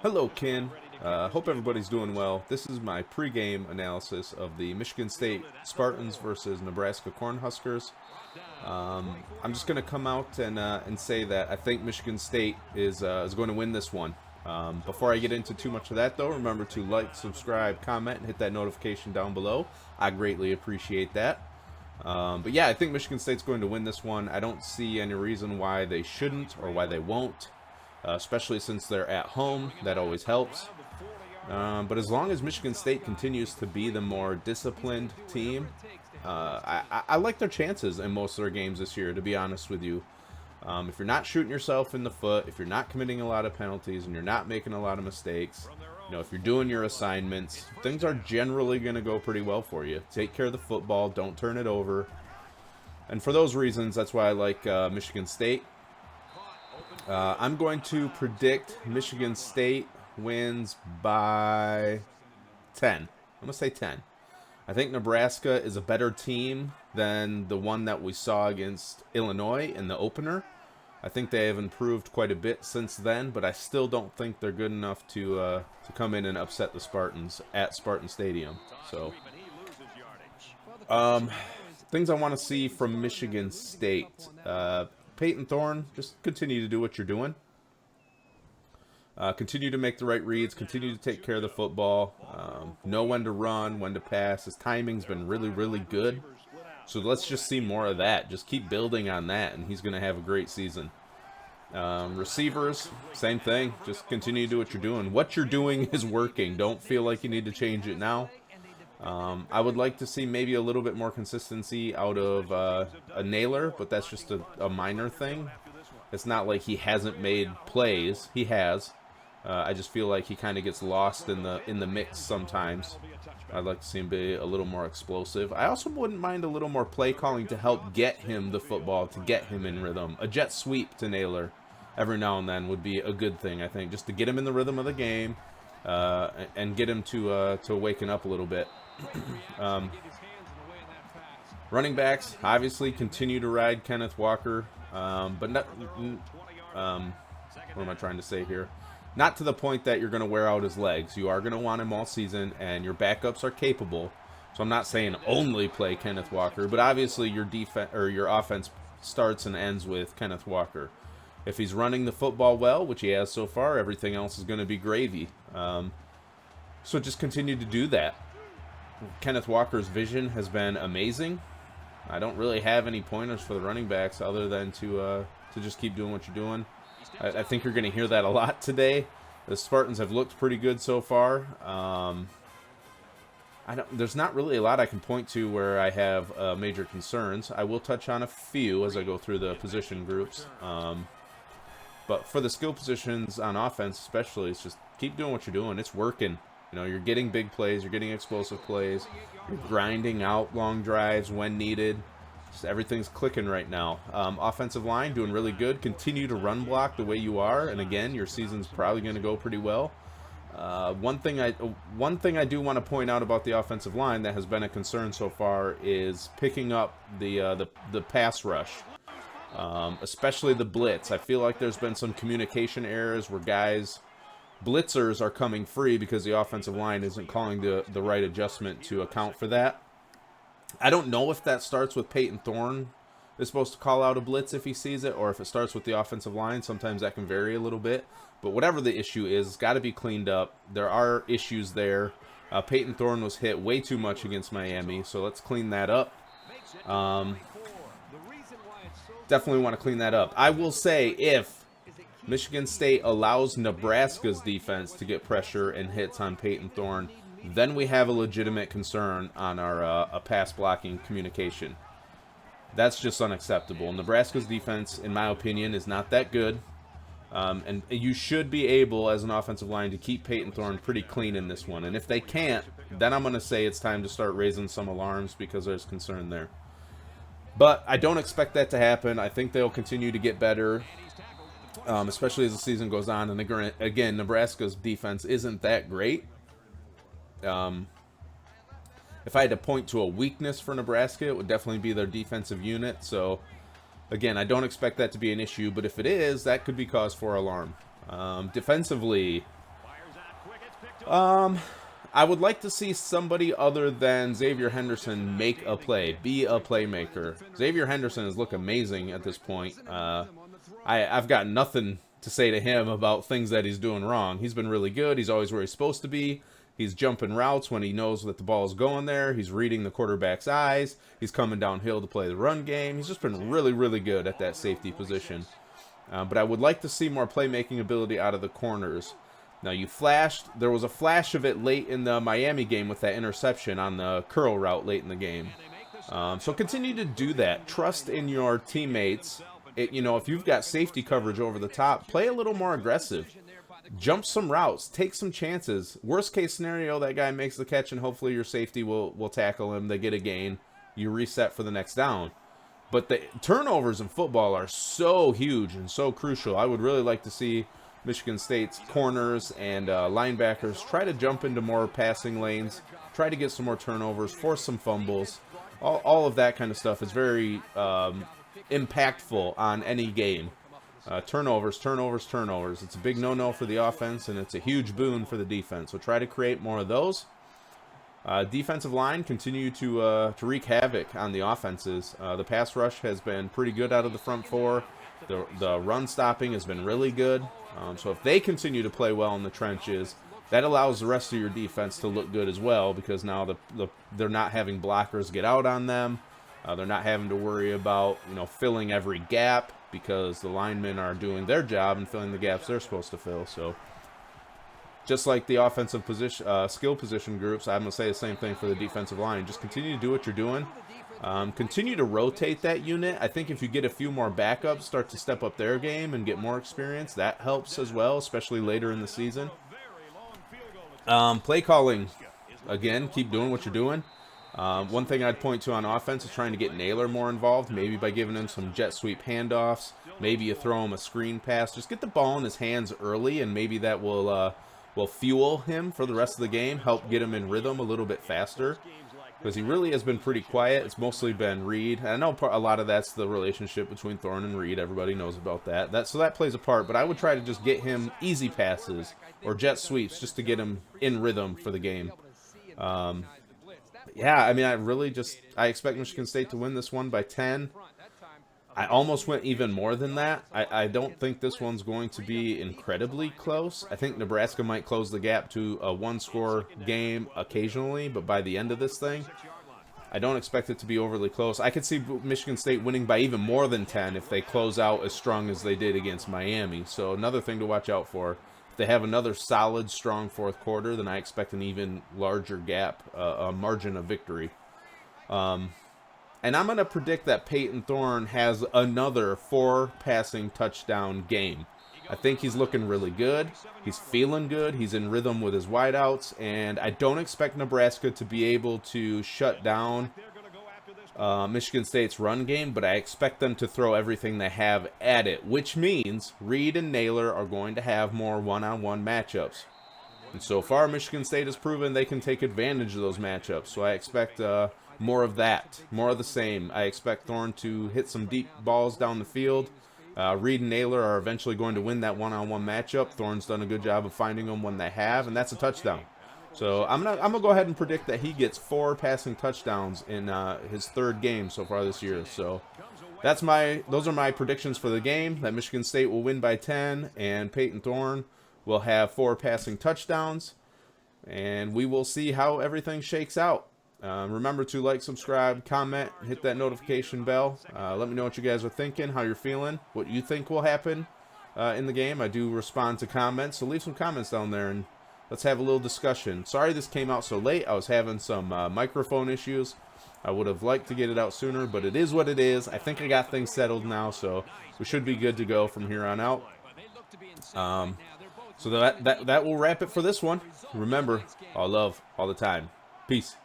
Hello, Ken. Hope everybody's doing well. This is my pregame analysis of the Michigan State Spartans versus Nebraska Cornhuskers. I'm just going to come out and say that I think Michigan State is going to win this one. Before I get into too much of that, though, remember to like, subscribe, comment, and hit that notification down below. I greatly appreciate that. But yeah, I think Michigan State's going to win this one. I don't see any reason why they shouldn't or why they won't. Especially since they're at home. That always helps. But as long as Michigan State continues to be the more disciplined team, I like their chances in most of their games this year, to be honest with you. If you're not shooting yourself in the foot, if you're not committing a lot of penalties, and you're not making a lot of mistakes, if you're doing your assignments, things are generally going to go pretty well for you. Take care of the football, don't turn it over. And for those reasons, that's why I like Michigan State. I'm going to predict Michigan State wins by 10. I'm going to say 10. I think Nebraska is a better team than the one that we saw against Illinois in the opener. I think they have improved quite a bit since then, but I still don't think they're good enough to come in and upset the Spartans at Spartan Stadium. So, things I want to see from Michigan State. Peyton Thorne, just continue to do what you're doing. Continue to make the right reads. Continue to take care of the football. Know when to run, when to pass. His timing's been really, really good. So let's just see more of that. Just keep building on that, and he's going to have a great season. Receivers, same thing. Just continue to do what you're doing. What you're doing is working. Don't feel like you need to change it now. I would like to see maybe a little bit more consistency out of a Naylor, but that's just a minor thing. It's not like he hasn't made plays. He has. I just feel like he kind of gets lost in the mix sometimes. I'd like to see him be a little more explosive. I also wouldn't mind a little more play calling to help get him the football, to get him in rhythm. A jet sweep to Naylor every now and then would be a good thing, I think, just to get him in the rhythm of the game and get him to waken up a little bit. Running backs, obviously, continue to ride Kenneth Walker, but not, what am I trying to say here? Not to the point that you're going to wear out his legs. You are going to want him all season, and your backups are capable. So I'm not saying only play Kenneth Walker, but obviously your defense or your offense starts and ends with Kenneth Walker. If he's running the football well, which he has so far, everything else is going to be gravy. So just continue to do that. Kenneth Walker's vision has been amazing. I don't really have any pointers for the running backs other than to just keep doing what you're doing. I think you're going to hear that a lot today. The Spartans have looked pretty good so far. There's not really a lot I can point to where I have major concerns. I will touch on a few as I go through the position groups. But for the skill positions on offense especially, it's just keep doing what you're doing. It's working. You're getting big plays, you're getting explosive plays, you're grinding out long drives when needed. Just everything's clicking right now. Offensive line doing really good. Continue to run block the way you are, and again, your season's probably going to go pretty well. One thing I do want to point out about the offensive line that has been a concern so far is picking up the pass rush, especially the blitz. I feel like there's been some communication errors where blitzers are coming free because the offensive line isn't calling the right adjustment to account for that. I don't know if that starts with Peyton Thorne is supposed to call out a blitz if he sees it, or if it starts with the offensive line. Sometimes that can vary a little bit. But whatever the issue is, it's got to be cleaned up. There are issues there. Peyton Thorne was hit way too much against Miami, so let's clean that up. Definitely want to clean that up. I will say, if Michigan State allows Nebraska's defense to get pressure and hits on Peyton Thorne, then we have a legitimate concern on our pass blocking communication. That's just unacceptable. Nebraska's defense, in my opinion, is not that good. And you should be able, as an offensive line, to keep Peyton Thorne pretty clean in this one. And if they can't, then I'm going to say it's time to start raising some alarms because there's concern there. But I don't expect that to happen. I think they'll continue to get better, especially as the season goes on. And again, Nebraska's defense isn't that great. If I had to point to a weakness for Nebraska, it would definitely be their defensive unit. So, again, I don't expect that to be an issue, but if it is, that could be cause for alarm. Defensively, I would like to see somebody other than Xavier Henderson make a play, be a playmaker. Xavier Henderson has looked amazing at this point. I've got nothing to say to him about things that he's doing wrong. He's been really good. He's always where he's supposed to be. He's jumping routes when he knows that the ball is going there. He's reading the quarterback's eyes. He's coming downhill to play the run game. He's just been really, really good at that safety position. But I would like to see more playmaking ability out of the corners. Now, there was a flash of it late in the Miami game with that interception on the curl route late in the game. So continue to do that. Trust in your teammates. If you've got safety coverage over the top, play a little more aggressive. Jump some routes. Take some chances. Worst case scenario, that guy makes the catch and hopefully your safety will tackle him. They get a gain. You reset for the next down. But the turnovers in football are so huge and so crucial. I would really like to see Michigan State's corners and linebackers try to jump into more passing lanes, try to get some more turnovers, force some fumbles. All of that kind of stuff is very impactful on any game. Turnovers. It's a big no-no for the offense, and it's a huge boon for the defense. So try to create more of those. Defensive line continue to wreak havoc on the offenses. The pass rush has been pretty good out of the front four. The run stopping has been really good. So if they continue to play well in the trenches, that allows the rest of your defense to look good as well, because now they're not having blockers get out on them. They're not having to worry about filling every gap, because the linemen are doing their job and filling the gaps they're supposed to fill. So just like the offensive skill position groups, I'm going to say the same thing for the defensive line. Just continue to do what you're doing. Continue to rotate that unit. I think if you get a few more backups, start to step up their game and get more experience, that helps as well, especially later in the season. Play calling, again, keep doing what you're doing. One thing I'd point to on offense is trying to get Naylor more involved, maybe by giving him some jet sweep handoffs. Maybe you throw him a screen pass. Just get the ball in his hands early, and maybe that will fuel him for the rest of the game, help get him in rhythm a little bit faster, because he really has been pretty quiet. It's mostly been Reed. And I know a lot of that's the relationship between Thorne and Reed. Everybody knows about that. So that plays a part, but I would try to just get him easy passes or jet sweeps just to get him in rhythm for the game. Yeah, I mean, I expect Michigan State to win this one by 10. I almost went even more than that. I don't think this one's going to be incredibly close. I think Nebraska might close the gap to a one-score game occasionally, but by the end of this thing, I don't expect it to be overly close. I could see Michigan State winning by even more than 10 if they close out as strong as they did against Miami. So another thing to watch out for. If they have another solid, strong fourth quarter, then I expect an even larger gap, a margin of victory. And I'm going to predict that Peyton Thorne has another 4 passing touchdown game. I think he's looking really good. He's feeling good. He's in rhythm with his wideouts. And I don't expect Nebraska to be able to shut down Michigan State's run game, but I expect them to throw everything they have at it, which means Reed and Naylor are going to have more one-on-one matchups. And so far, Michigan State has proven they can take advantage of those matchups. So I expect more of that, more of the same. I expect Thorne to hit some deep balls down the field. Reed and Naylor are eventually going to win that one-on-one matchup. Thorne's done a good job of finding them when they have, and that's a touchdown. So I'm gonna go ahead and predict that he gets 4 passing touchdowns in his 3rd game so far this year. So those are my predictions for the game. That Michigan State will win by 10, and Peyton Thorne will have 4 passing touchdowns, and we will see how everything shakes out. Remember to like, subscribe, comment, hit that notification bell. Let me know what you guys are thinking, how you're feeling, what you think will happen in the game. I do respond to comments, so leave some comments down there and let's have a little discussion. Sorry this came out so late. I was having some microphone issues. I would have liked to get it out sooner, but it is what it is. I think I got things settled now, so we should be good to go from here on out. So that will wrap it for this one. Remember, all love, all the time. Peace.